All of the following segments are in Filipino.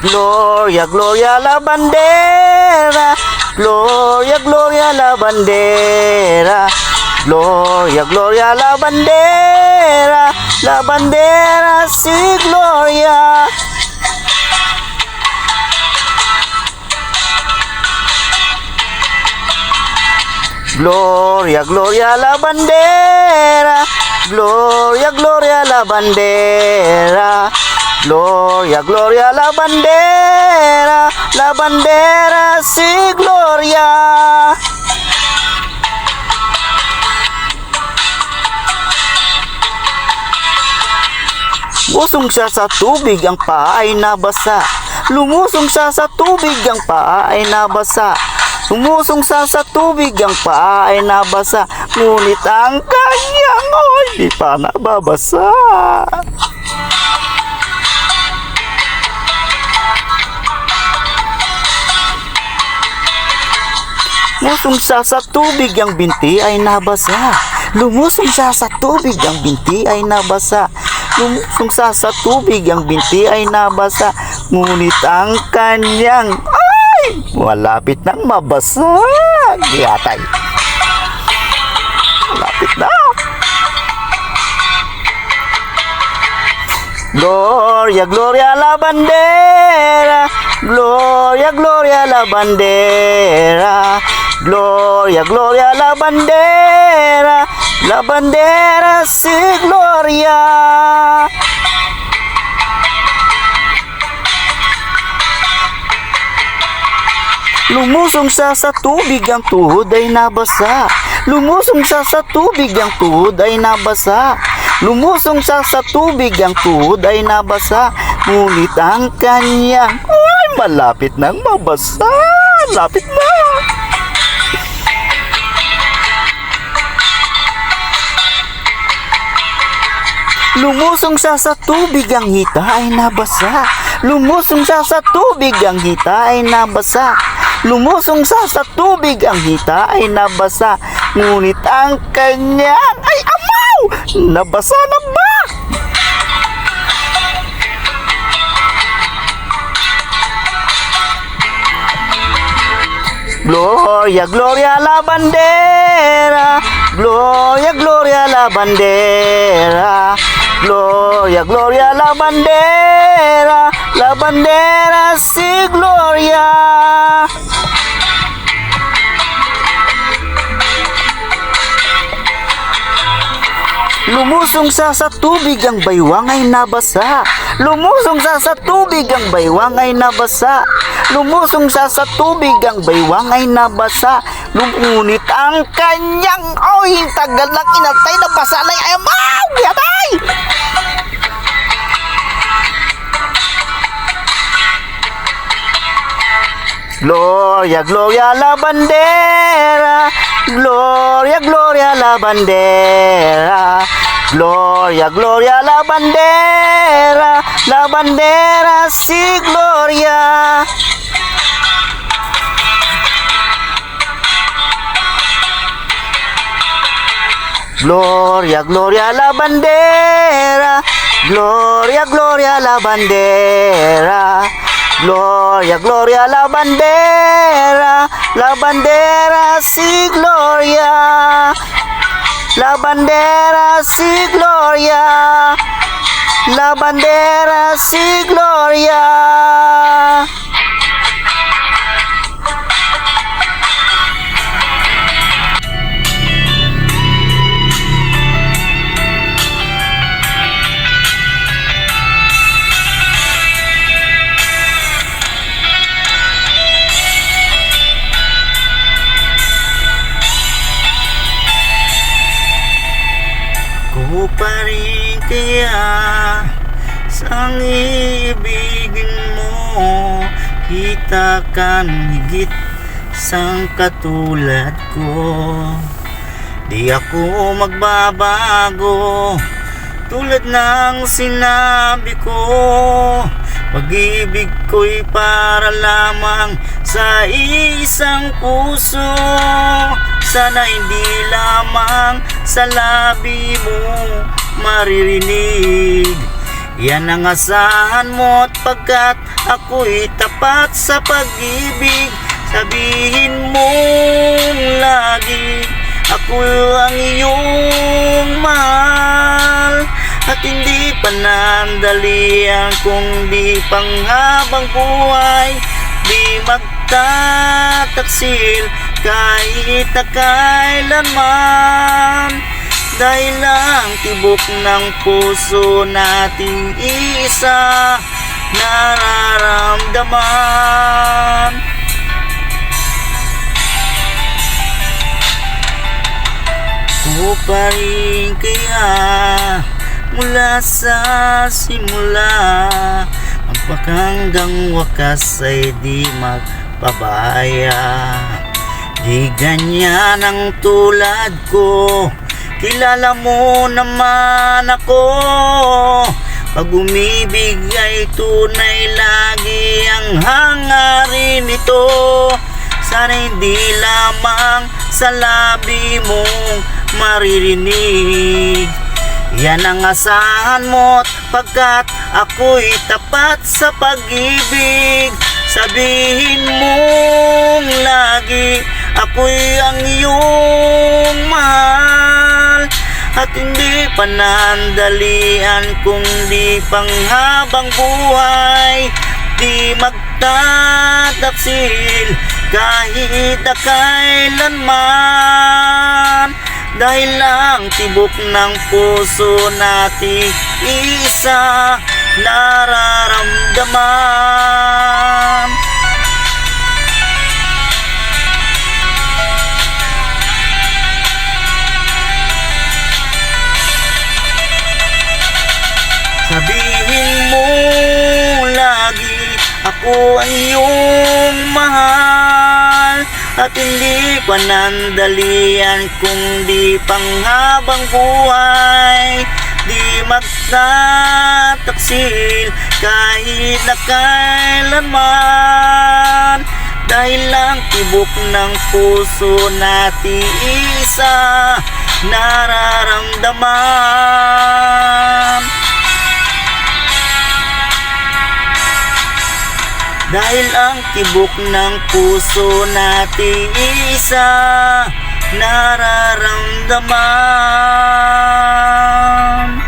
Gloria, Gloria la bandera. Gloria, Gloria la bandera. Gloria, Gloria la bandera. La bandera si Gloria. Gloria, Gloria la bandera. Gloria, Gloria la bandera. Gloria, Gloria la bandera. La bandera si Gloria. Lumusong siya sa tubig, ang paa ay nabasa. Lumusong siya sa tubig, ang paa ay nabasa. Lumusong siya sa tubig, ang paa ay nabasa. Ngunit ang kanyang hindi pa nababasa. Lumusong siya sa tubig, ang binti ay nabasa. Lumusong siya sa tubig, ang binti ay nabasa. Lumusong siya sa tubig, ang binti ay nabasa. Ngunit ang kanyang malapit nang mabasa. Yatay. Malapit na. Gloria, Gloria la bandera. Gloria, Gloria la bandera. Gloria, Gloria la bandera. La bandera si Gloria. Lumusong siya sa tubig, ang tuhod ay nabasa. Lumusong siya sa tubig, ang tuhod ay nabasa. Lumusong siya sa tubig, ang tuhod ay nabasa. Ngunit ang kanyang malapit nang mabasa. Lapit na. Lumusong siya sa tubig, ang hita ay nabasa. Lumusong siya sa tubig, ang hita ay nabasa. Lumusong siya sa tubig, ang hita ay nabasa. Ngunit ang kanyang amaw! Nabasa na ba? Gloria, Gloria la bandera. Gloria, Gloria la bandera. Gloria, Gloria la bandera. La bandera si Gloria. Lumusong siya sa tubig, ang baywang ay nabasa. Lumusong siya sa tubig, ang baywang ay nabasa. Lumusong siya sa tubig, ang baywang ay nabasa. Ngunit ang kanyang tagal lang inatay, nabasa na ay amaw! Yatay! Gloria, Gloria la bandera. Gloria, Gloria la bandera. Gloria, Gloria la bandera. La bandera si Gloria. Gloria, Gloria la bandera. Gloria, Gloria la bandera. Gloria, Gloria la bandera. La bandera si Gloria. La bandera si Gloria. La bandera si Gloria. Ko pa rin kaya sang ibigin mo, kita kan higit sang katulad ko. Di ako magbabago tulad ng sinabi ko. Pag-ibig ko'y para lamang sa isang puso. Sana hindi lamang sa labi mo maririnig Yan ang asahan mo't pagkat ako'y tapat sa pag-ibig. Sabihin mong lagi ako ang iyong mahal, at hindi panandalian kung di panghabang buhay. Di magtataksil kahit na kailanman, dahil lang tibok ng puso nating isa nararamdaman. Ako pa rin kaya mula sa simula, ang hanggang wakas ay di magpabaya. Di ganyan ang tulad ko, kilala mo naman ako. Pag umibig ay tunay, lagi ang hangarin nito. Sana hindi lamang sa labi mong maririnig. Yan ang asahan mo't pagkat ako'y tapat sa pag-ibig. Sabihin mong lagi ako'y ang iyong mahal, at hindi panandalian kung di panghabang buhay. Di magtataksil kahit na kailanman, dahil lang tibok ng puso nating isa nararamdaman. Sabihin mo lagi ako ang iyong mahal, at hindi panandalian kung di panghabang buhay. Di magtataksil kahit na kailanman, dahil lang tibok ng puso nating isa nararamdaman. Dahil ang tibok ng puso nating isa nararamdaman.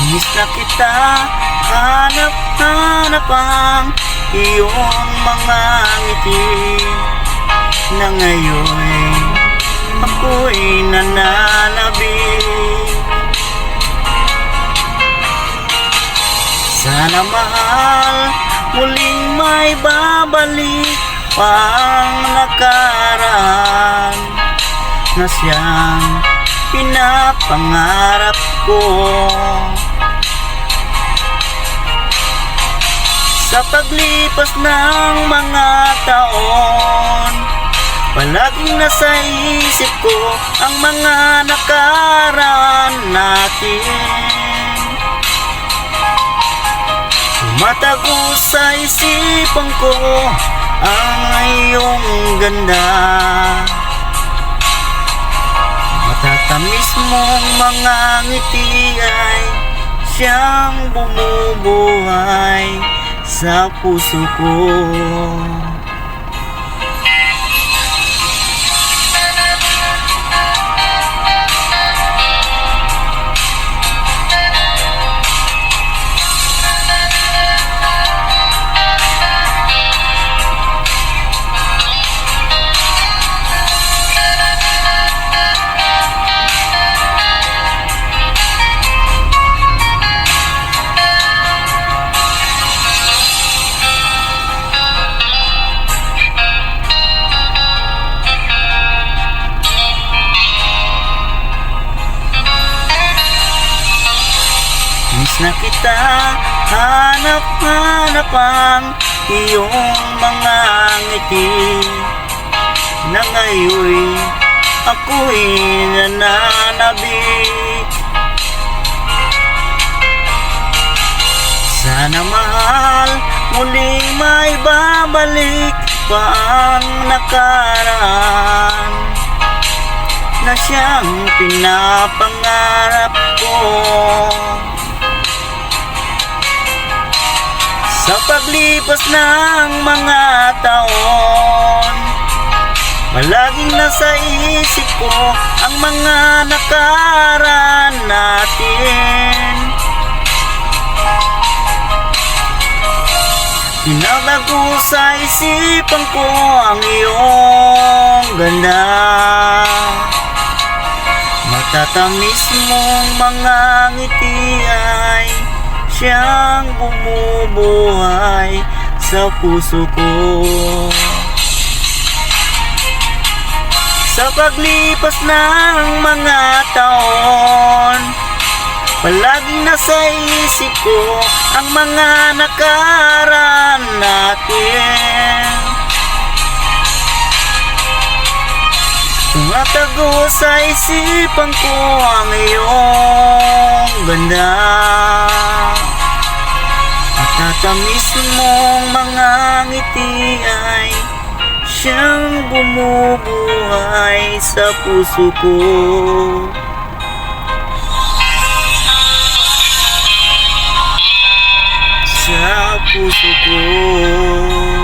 Miss na kita, hanap-hanap ang iyong mga ngiti, na ngayon ako'y nananabik. Sana mahal, muling may babalik pang nakaraan na siyang pinapangarap ko. Sa paglipas ng mga taon, palaging nasa isip ko ang mga nakaraan natin. Tumatago sa isipan ko ang iyong ganda, matatamis mong mga ngiti ay siyang bumubuhay sa puso ko. Miss na kita, hanap-hanap ang iyong mga ngiti, na ngayon ako'y nananabik. Sana mahal, muling may babalik pa ang nakaraan na siyang pinapangarap ko. Sa paglipas ng mga taon, palaging nasa isip ko ang mga nakaraan natin. Tinatago sa isipan ko ang iyong ganda. Matatamis mong mga ngiti ay siyang bumubuhay sa puso ko. Sa paglipas ng mga taon, palaging nasa isip ko ang mga nakaraan natin. Tumatago sa isipan ko ang iyong ganda. At tatamis mong mga ngiti ay siyang bumubuhay sa puso ko. Sa puso ko.